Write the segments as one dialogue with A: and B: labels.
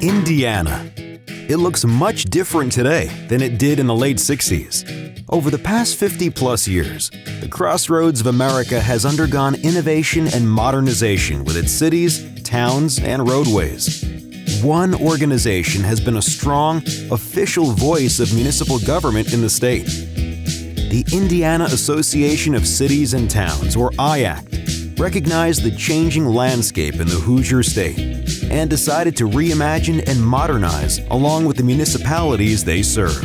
A: Indiana. It looks much different today than it did in the late 60s. Over the past 50-plus years, the crossroads of America has undergone innovation and modernization with its cities, towns, and roadways. One organization has been a strong, official voice of municipal government in the state. The Indiana Association of Cities and Towns, or IACT, recognized the changing landscape in the Hoosier state and decided to reimagine and modernize along with the municipalities they serve.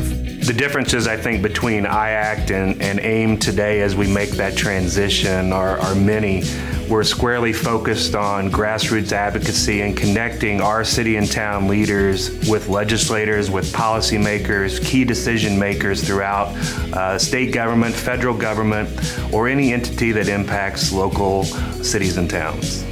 B: The differences, I think, between IACT and AIM today as we make that transition are many. We're squarely focused on grassroots advocacy and connecting our city and town leaders with legislators, with policymakers, key decision makers throughout state government, federal government, or any entity that impacts local cities and towns.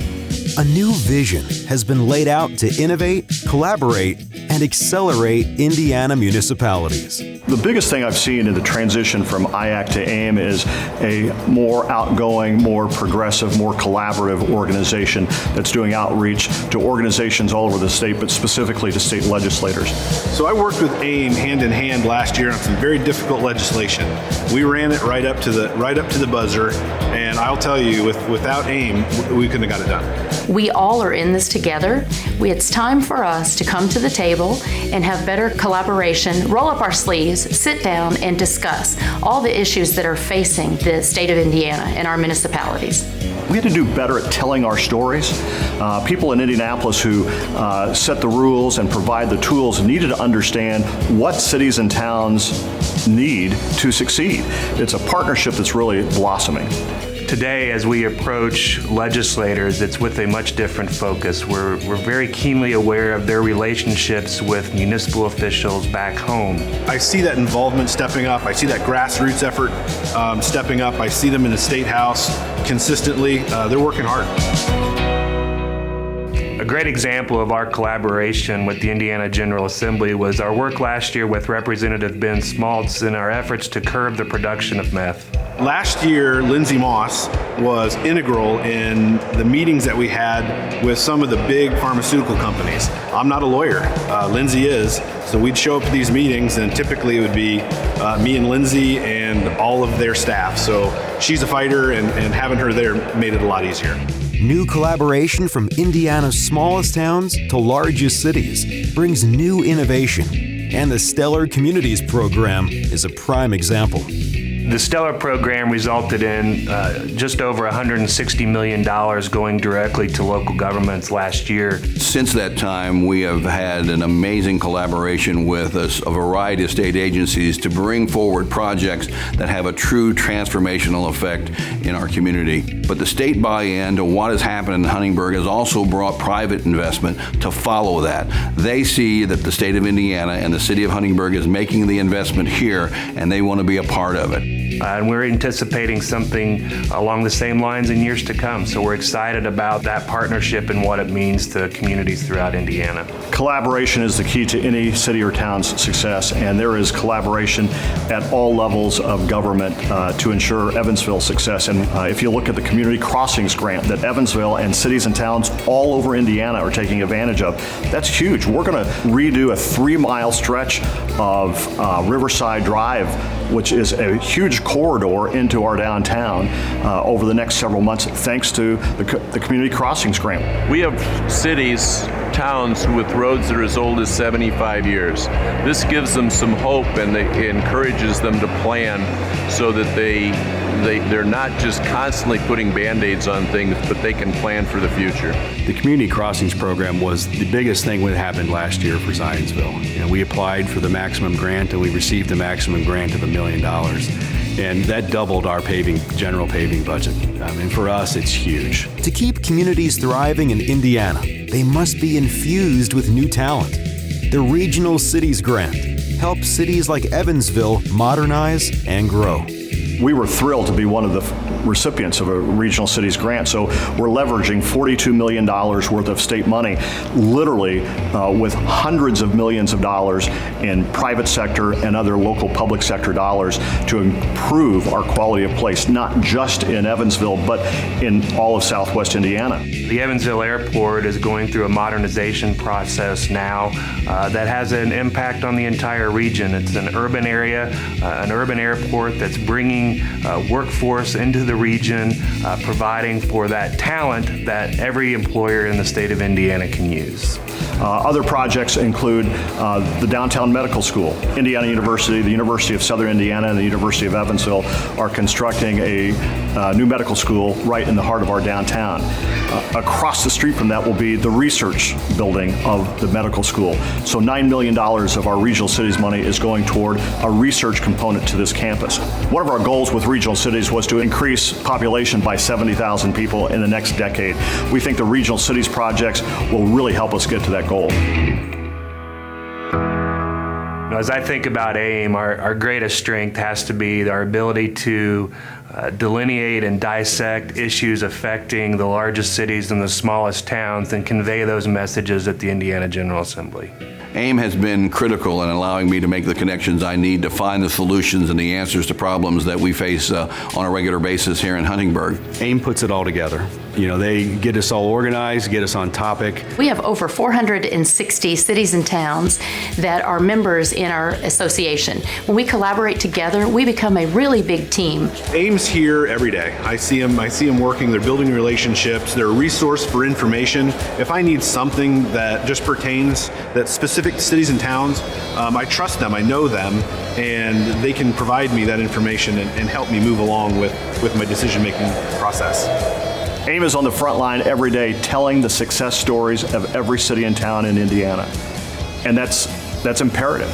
A: A new vision has been laid out to innovate, collaborate, and accelerate Indiana municipalities.
C: The biggest thing I've seen in the transition from IACT to AIM is a more outgoing, more progressive, more collaborative organization that's doing outreach to organizations all over the state, but specifically to state legislators.
D: So I worked with AIM hand in hand last year on some very difficult legislation. We ran it right up to the buzzer, and I'll tell you, without AIM, we couldn't have got it done.
E: We all are in this together. It's time for us to come to the table and have better collaboration, roll up our sleeves, sit down and discuss all the issues that are facing the state of Indiana and our municipalities.
C: We had to do better at telling our stories. People in Indianapolis who set the rules and provide the tools needed to understand what cities and towns need to succeed. It's a partnership that's really blossoming.
B: Today, as we approach legislators, it's with a much different focus. We're very keenly aware of their relationships with municipal officials back home.
D: I see that involvement stepping up. I see that grassroots effort stepping up. I see them in the State House consistently. They're working hard.
B: A great example of our collaboration with the Indiana General Assembly was our work last year with Representative Ben Smaltz in our efforts to curb the production of meth.
D: Last year, Lindsay Moss was integral in the meetings that we had with some of the big pharmaceutical companies. I'm not a lawyer, Lindsay is, so we'd show up to these meetings and typically it would be me and Lindsay and all of their staff. So she's a fighter and having her there made it a lot easier.
A: New collaboration from Indiana's smallest towns to largest cities brings new innovation, and the Stellar Communities program is a prime example.
B: The Stellar program resulted in just over $160 million going directly to local governments last year.
F: Since that time, we have had an amazing collaboration with a variety of state agencies to bring forward projects that have a true transformational effect in our community. But the state buy-in to what has happened in Huntingburg has also brought private investment to follow that. They see that the state of Indiana and the city of Huntingburg is making the investment here, and they want to be a part of it.
B: And we're anticipating something along the same lines in years to come. So we're excited about that partnership and what it means to communities throughout Indiana.
C: Collaboration is the key to any city or town's success, and there is collaboration at all levels of government to ensure Evansville's success. And if you look at the Community Crossings Grant that Evansville and cities and towns all over Indiana are taking advantage of, that's huge. We're going to redo a 3-mile stretch of Riverside Drive, which is a huge corridor into our downtown over the next several months, thanks to the Community Crossings Grant.
G: We have cities, towns with roads that are as old as 75 years. This gives them some hope and it encourages them to plan so that they're not just constantly putting Band-Aids on things, but they can plan for the future.
H: The Community Crossings program was the biggest thing that happened last year for Zionsville. We applied for the maximum grant and we received the maximum grant of $1 million. And that doubled our general paving budget. And for us, it's huge.
A: To keep communities thriving in Indiana, they must be infused with new talent. The Regional Cities Grant helps cities like Evansville modernize and grow.
C: We were thrilled to be one of the recipients of a Regional Cities grant. So we're leveraging $42 million worth of state money, literally with hundreds of millions of dollars in private sector and other local public sector dollars to improve our quality of place, not just in Evansville, but in all of Southwest Indiana.
B: The Evansville Airport is going through a modernization process now that has an impact on the entire region. It's an urban area, an urban airport that's bringing workforce into the region, providing for that talent that every employer in the state of Indiana can use.
C: Other projects include the Downtown Medical School. Indiana University, the University of Southern Indiana, and the University of Evansville are constructing a new medical school right in the heart of our downtown. Across the street from that will be the research building of the medical school. So $9 million of our Regional Cities money is going toward a research component to this campus. One of our goals with Regional Cities was to increase population by 70,000 people in the next decade. We think the Regional Cities projects will really help us get to that goal.
B: As I think about AIM, our greatest strength has to be our ability to delineate and dissect issues affecting the largest cities and the smallest towns and convey those messages at the Indiana General Assembly.
F: AIM has been critical in allowing me to make the connections I need to find the solutions and the answers to problems that we face on a regular basis here in Huntingburg.
H: AIM puts it all together. You know, they get us all organized, get us on topic.
E: We have over 460 cities and towns that are members in our association. When we collaborate together, we become a really big team.
D: AIM's here every day. I see them working, they're building relationships, they're a resource for information. If I need something that just pertains, that's specific to cities and towns, I trust them, I know them, and they can provide me that information and help me move along with my decision-making process.
C: AIM is on the front line every day telling the success stories of every city and town in Indiana. And that's imperative.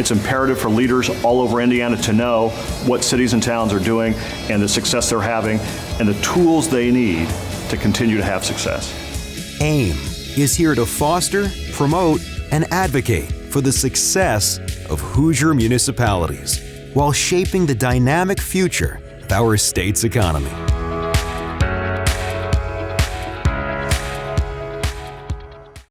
C: It's imperative for leaders all over Indiana to know what cities and towns are doing and the success they're having and the tools they need to continue to have success.
A: AIM is here to foster, promote, and advocate for the success of Hoosier municipalities while shaping the dynamic future of our state's economy.